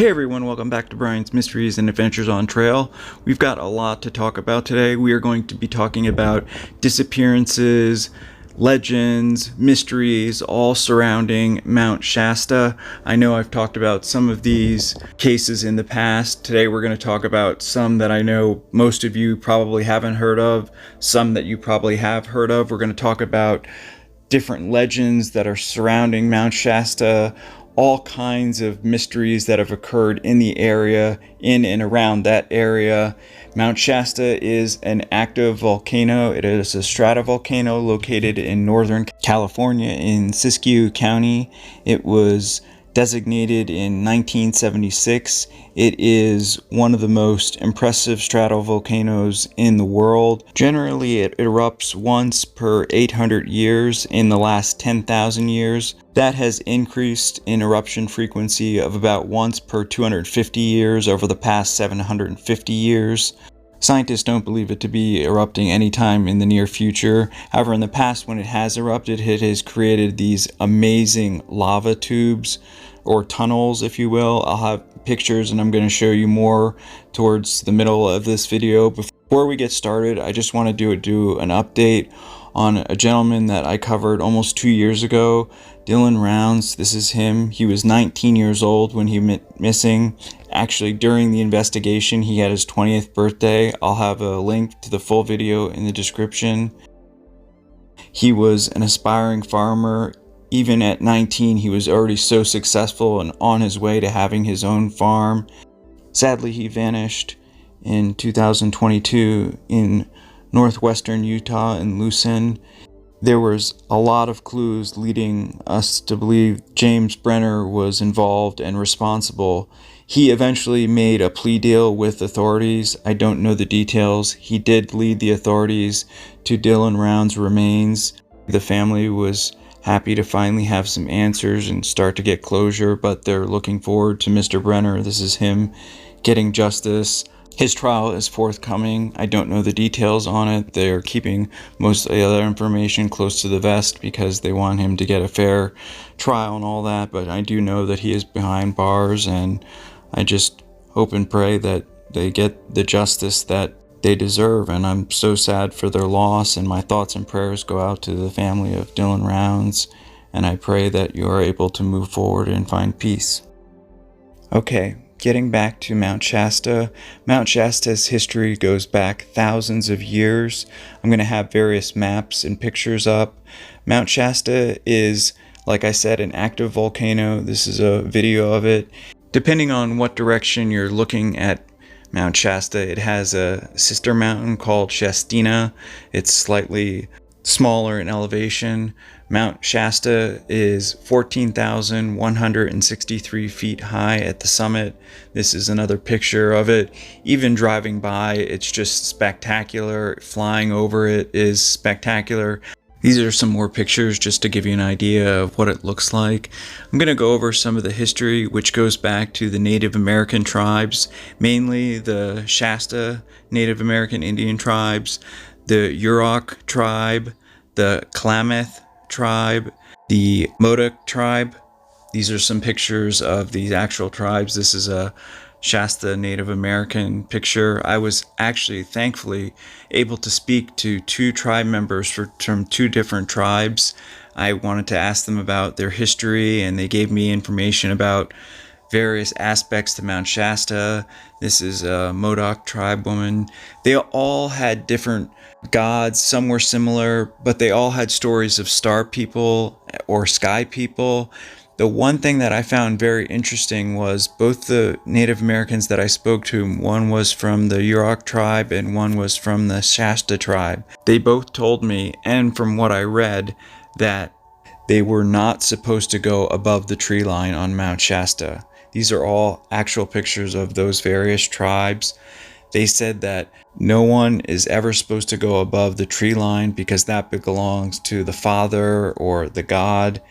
Hey everyone, welcome back to Brian's Mysteries and Adventures on Trail. We've got a lot to talk about today. We are going to be talking about disappearances, legends, mysteries, all surrounding Mount Shasta. I know I've talked about some of these cases in the past. Today we're going to talk about some that I know most of you probably haven't heard of, some that you probably have heard of. We're going to talk about different legends that are surrounding Mount Shasta, all kinds of mysteries that have occurred in the area, in and around that area. Mount Shasta is an active volcano. It is a stratovolcano located in Northern California in Siskiyou County. It was designated in 1976. It is one of the most impressive stratovolcanoes in the world. Generally, it erupts once per 800 years. In the last 10,000 years, that has increased in eruption frequency of about once per 250 years over the past 750 years. Scientists don't believe it to be erupting anytime in the near future. However, in the past, when it has erupted, it has created these amazing lava tubes, or tunnels, if you will. I'll have pictures and I'm going to show you more towards the middle of this video. Before we get started, I just want to do an update on a gentleman that I covered almost 2 years ago, Dylan Rounds. This is him. He was 19 years old when he went missing. Actually, during the investigation, he had his 20th birthday. I'll have a link to the full video in the description. He was an aspiring farmer. Even at 19, he was already so successful and on his way to having his own farm. Sadly, he vanished in 2022 in northwestern Utah in Lucin. There was a lot of clues leading us to believe James Brenner was involved and responsible. He eventually made a plea deal with authorities. I don't know the details. He did lead the authorities to Dylan Rounds' remains. The family was happy to finally have some answers and start to get closure, but they're looking forward to Mr. Brenner. This is him getting justice. His trial is forthcoming. I don't know the details on it. They're keeping most of the other information close to the vest because they want him to get a fair trial and all that, but I do know that he is behind bars, and I just hope and pray that they get the justice that they deserve. And I'm so sad for their loss, and my thoughts and prayers go out to the family of Dylan Rounds, and I pray that you are able to move forward and find peace. Okay, getting back to Mount Shasta. Mount Shasta's history goes back thousands of years. I'm going to have various maps and pictures up. Mount Shasta is, like I said, an active volcano. This is a video of it. Depending on what direction you're looking at Mount Shasta, it has a sister mountain called Shastina. It's slightly smaller in elevation. Mount Shasta is 14,163 feet high at the summit. This is another picture of it. Even driving by, it's just spectacular. Flying over it is spectacular. These are some more pictures just to give you an idea of what it looks like. I'm going to go over some of the history, which goes back to the Native American tribes, mainly the Shasta Native American Indian tribes, the Yurok tribe, the Klamath tribe, the Modoc tribe. These are some pictures of the actual tribes. This is a Shasta Native American picture. I was actually thankfully able to speak to two tribe members from two different tribes. I wanted to ask them about their history, and they gave me information about various aspects to Mount Shasta. This is a Modoc tribe woman. They all had different gods. Some were similar, but they all had stories of star people or sky people. The one thing that I found very interesting was both the Native Americans that I spoke to, one was from the Yurok tribe and one was from the Shasta tribe. They both told me, and from what I read, that they were not supposed to go above the tree line on Mount Shasta. These are all actual pictures of those various tribes. They said that no one is ever supposed to go above the tree line because that belongs to the father or the god.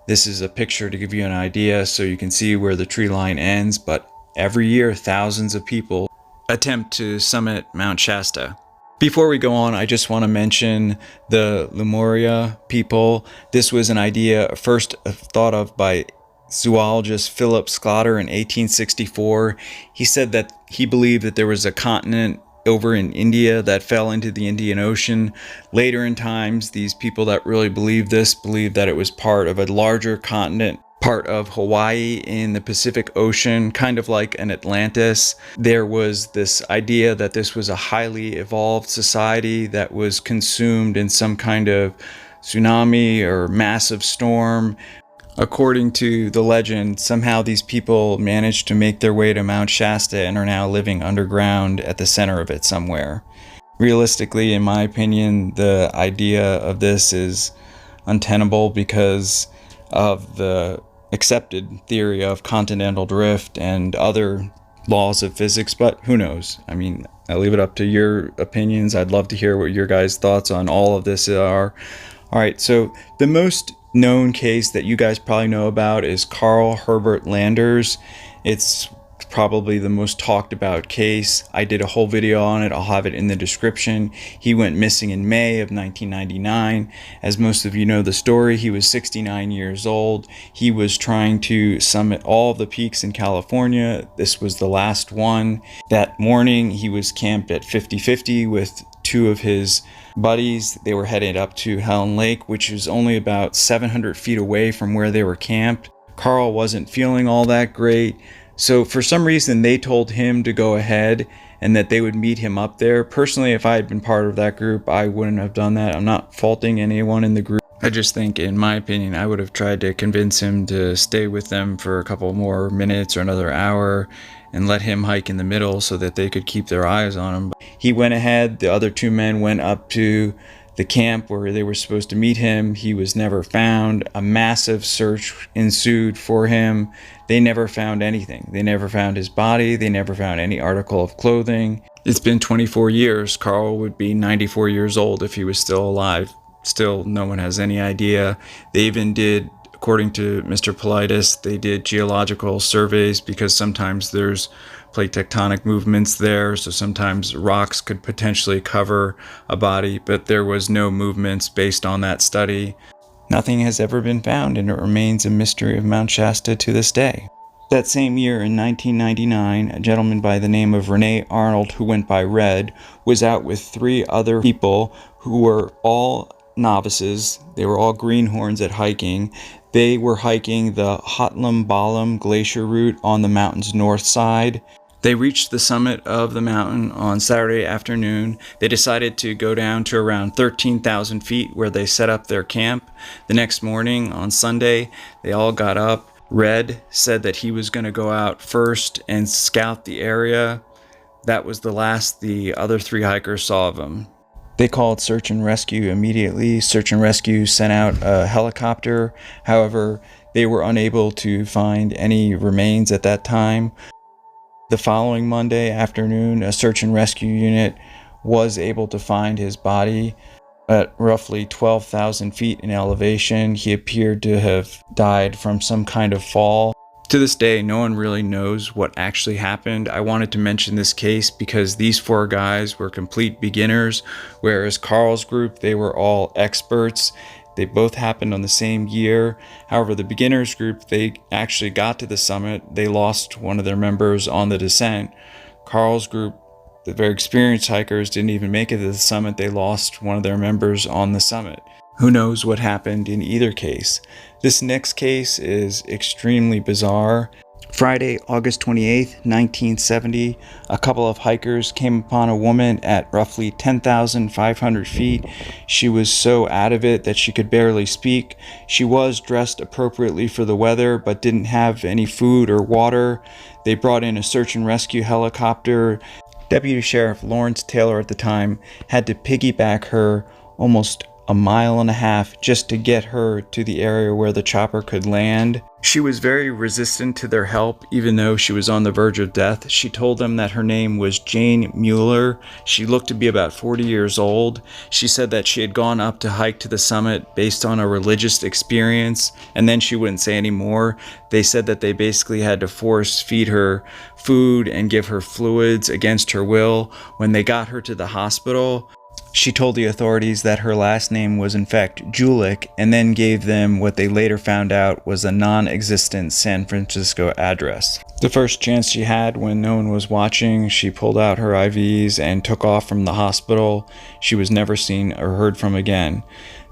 This is a picture to give you an idea so you can see where the tree line ends, but every year thousands of people attempt to summit Mount Shasta. Before we go on, I just want to mention the Lemuria people. This was an idea first thought of by zoologist Philip Sclater in 1864. He said that he believed that there was a continent over in India that fell into the Indian Ocean. Later in times, these people that really believed this believed that it was part of a larger continent, part of Hawaii in the Pacific Ocean, kind of like an Atlantis. There was this idea that this was a highly evolved society that was consumed in some kind of tsunami or massive storm. According to the legend, somehow these people managed to make their way to Mount Shasta and are now living underground at the center of it somewhere. Realistically, in my opinion, the idea of this is untenable because of the accepted theory of continental drift and other laws of physics, but who knows? I mean, I leave it up to your opinions. I'd love to hear what your guys' thoughts on all of this are. All right, so the most known case that you guys probably know about is Carl Herbert Landers. It's probably the most talked about case. I did a whole video on it. I'll have it in the description. He went missing in May of 1999. As most of you know the story, he was 69 years old. He was trying to summit all of the peaks in California. This was the last one. That morning, he was camped at 50-50 with two of his buddies. They were headed up to Helen Lake, which is only about 700 feet away from where they were camped. Carl wasn't feeling all that great, so for some reason they told him to go ahead and that they would meet him up there. Personally, if I had been part of that group, I wouldn't have done that. I'm not faulting anyone in the group. I just think, in my opinion, I would have tried to convince him to stay with them for a couple more minutes or another hour and let him hike in the middle so that they could keep their eyes on him. He went ahead. The other two men went up to the camp where they were supposed to meet him. He was never found. A massive search ensued for him. They never found anything. They never found his body. They never found any article of clothing. It's been 24 years. Carl would be 94 years old if he was still alive. Still, no one has any idea. They even did, according to Mr. Politis, they did geological surveys because sometimes there's plate tectonic movements there, so sometimes rocks could potentially cover a body, but there was no movements based on that study. Nothing has ever been found, and it remains a mystery of Mount Shasta to this day. That same year, in 1999, a gentleman by the name of Rene Arnold, who went by Red, was out with three other people who were all novices. They were all greenhorns at hiking. They were hiking the Hotlam Balam glacier route on the mountain's north side. They reached the summit of the mountain on Saturday afternoon. They decided to go down to around 13,000 feet where they set up their camp. The next morning, on Sunday, they all got up. Red said that he was going to go out first and scout the area. That was the last the other three hikers saw of him. They called search and rescue immediately. Search and rescue sent out a helicopter. However, they were unable to find any remains at that time. The following Monday afternoon, a search and rescue unit was able to find his body at roughly 12,000 feet in elevation. He appeared to have died from some kind of fall. To this day, no one really knows what actually happened. I wanted to mention this case because these four guys were complete beginners, whereas Carl's group, they were all experts. They both happened on the same year. However, the beginners group, they actually got to the summit. They lost one of their members on the descent. Carl's group, the very experienced hikers, didn't even make it to the summit. They lost one of their members on the summit. Who knows what happened in either case? This next case is extremely bizarre. Friday, August 28th, 1970, a couple of hikers came upon a woman at roughly 10,500 feet. She was so out of it that she could barely speak. She was dressed appropriately for the weather, but didn't have any food or water. They brought in a search and rescue helicopter. Deputy Sheriff Lawrence Taylor at the time had to piggyback her almost a mile and a half just to get her to the area where the chopper could land. She was very resistant to their help, even though she was on the verge of death. She told them that her name was Jane Mueller. She looked to be about 40 years old. She said that she had gone up to hike to the summit based on a religious experience, and then she wouldn't say any more. They said that they basically had to force feed her food and give her fluids against her will. When they got her to the hospital, She told the authorities that her last name was in fact Julich, and then gave them what they later found out was a non-existent San Francisco address. The first chance she had when no one was watching, she pulled out her IVs and took off from the hospital. She was never seen or heard from again.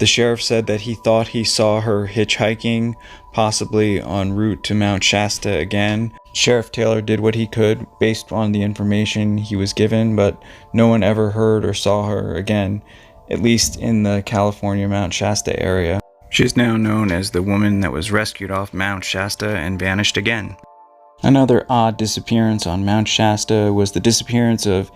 The sheriff said that he thought he saw her hitchhiking, possibly en route to Mount Shasta again. Sheriff Taylor did what he could based on the information he was given, but no one ever heard or saw her again, at least in the California Mount Shasta area. She is now known as the woman that was rescued off Mount Shasta and vanished again. Another odd disappearance on Mount Shasta was the disappearance of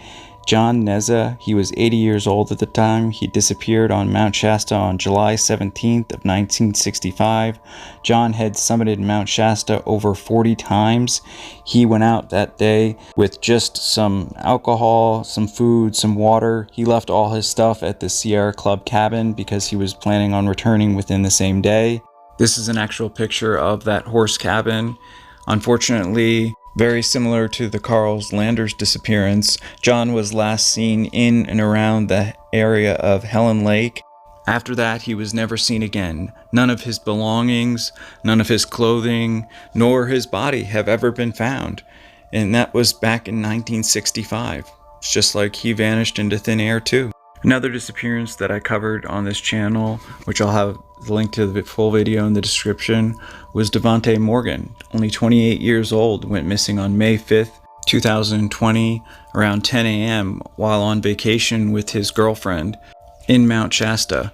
John Neza. He was 80 years old at the time. He disappeared on Mount Shasta on July 17th of 1965. John had summited Mount Shasta over 40 times. He went out that day with just some alcohol, some food, some water. He left all his stuff at the Sierra Club cabin because he was planning on returning within the same day. This is an actual picture of that horse cabin. Unfortunately, very similar to the Carl Landers disappearance, John was last seen in and around the area of Helen Lake. After that, he was never seen again. None of his belongings, none of his clothing, nor his body have ever been found. And that was back in 1965. It's just like he vanished into thin air too. Another disappearance that I covered on this channel, which I'll have the link to the full video in the description, was Devontae Morgan. Only 28 years old, went missing on May 5th, 2020, around 10 a.m. while on vacation with his girlfriend in Mount Shasta.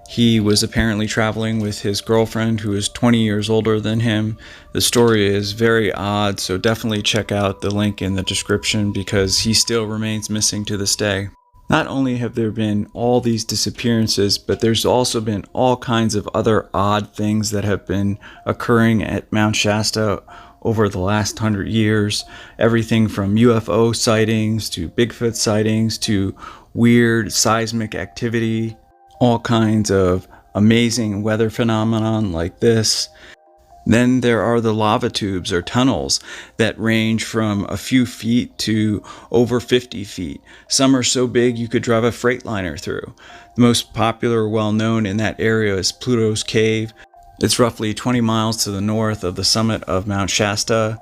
He was apparently traveling with his girlfriend, who is 20 years older than him. The story is very odd, so definitely check out the link in the description because he still remains missing to this day. Not only have there been all these disappearances, but there's also been all kinds of other odd things that have been occurring at Mount Shasta over the last 100 years. Everything from UFO sightings to Bigfoot sightings to weird seismic activity, all kinds of amazing weather phenomenon like this. Then there are the lava tubes or tunnels that range from a few feet to over 50 feet. Some are so big you could drive a Freightliner through. The most popular, well-known in that area is Pluto's Cave. It's roughly 20 miles to the north of the summit of Mount Shasta.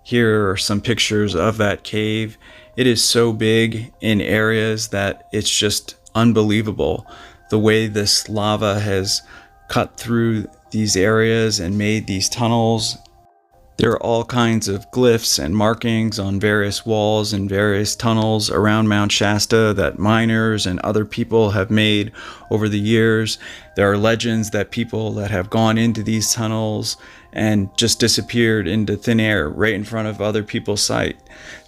Here are some pictures of that cave. It is so big in areas that it's just unbelievable. The way this lava has cut through these areas and made these tunnels. There are all kinds of glyphs and markings on various walls and various tunnels around Mount Shasta that miners and other people have made over the years. There are legends that people that have gone into these tunnels and just disappeared into thin air right in front of other people's sight.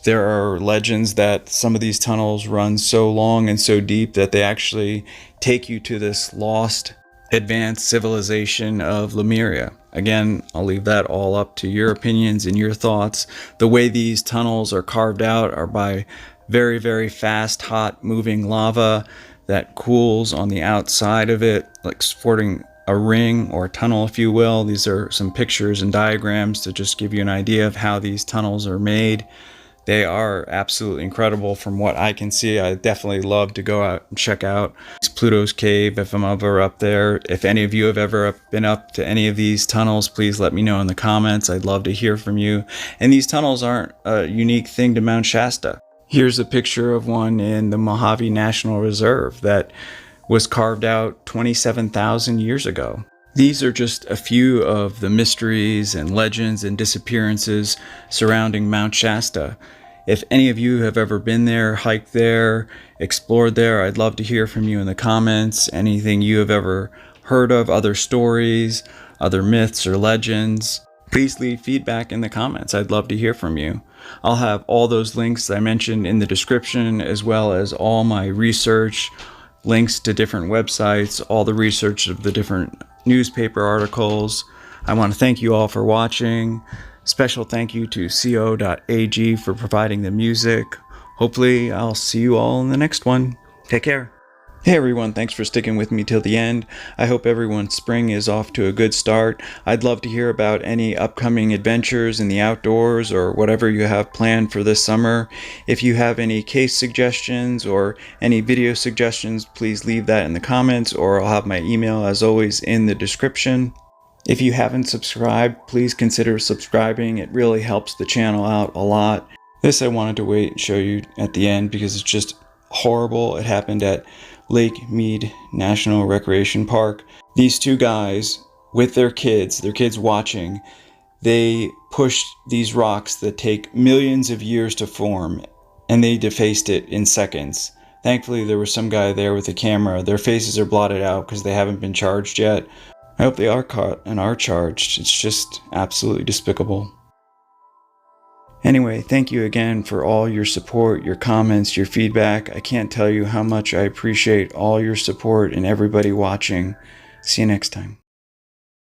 There are legends that some of these tunnels run so long and so deep that they actually take you to this lost advanced civilization of Lemuria. Again, I'll leave that all up to your opinions and your thoughts. The way these tunnels are carved out are by very, very fast, hot moving lava that cools on the outside of it, like sporting a ring or a tunnel, if you will. These are some pictures and diagrams to just give you an idea of how these tunnels are made. They are absolutely incredible from what I can see. I definitely love to go out and check out Pluto's Cave if I'm ever up there. If any of you have ever been up to any of these tunnels, please let me know in the comments. I'd love to hear from you. And these tunnels aren't a unique thing to Mount Shasta. Here's a picture of one in the Mojave National Reserve that was carved out 27,000 years ago. These are just a few of the mysteries and legends and disappearances surrounding Mount Shasta. If any of you have ever been there, hiked there, explored there, I'd love to hear from you in the comments. Anything you have ever heard of, other stories, other myths or legends, please leave feedback in the comments. I'd love to hear from you. I'll have all those links I mentioned in the description, as well as all my research, links to different websites, all the research of the different newspaper articles. I want to thank you all for watching. Special thank you to co.ag for providing the music. Hopefully I'll see you all in the next one. Take care. Hey everyone, thanks for sticking with me till the end. I hope everyone's spring is off to a good start. I'd love to hear about any upcoming adventures in the outdoors or whatever you have planned for this summer. If you have any case suggestions or any video suggestions, please leave that in the comments, or I'll have my email as always in the description. If you haven't subscribed, please consider subscribing. It really helps the channel out a lot. This I wanted to wait and show you at the end because it's just horrible. It happened at Lake Mead National Recreation Park. These two guys with their kids watching, they pushed these rocks that take millions of years to form, and they defaced it in seconds. Thankfully, there was some guy there with a camera. Their faces are blotted out because they haven't been charged yet. I hope they are caught and are charged. It's just absolutely despicable. Anyway, thank you again for all your support, your comments, your feedback. I can't tell you how much I appreciate all your support and everybody watching. See you next time.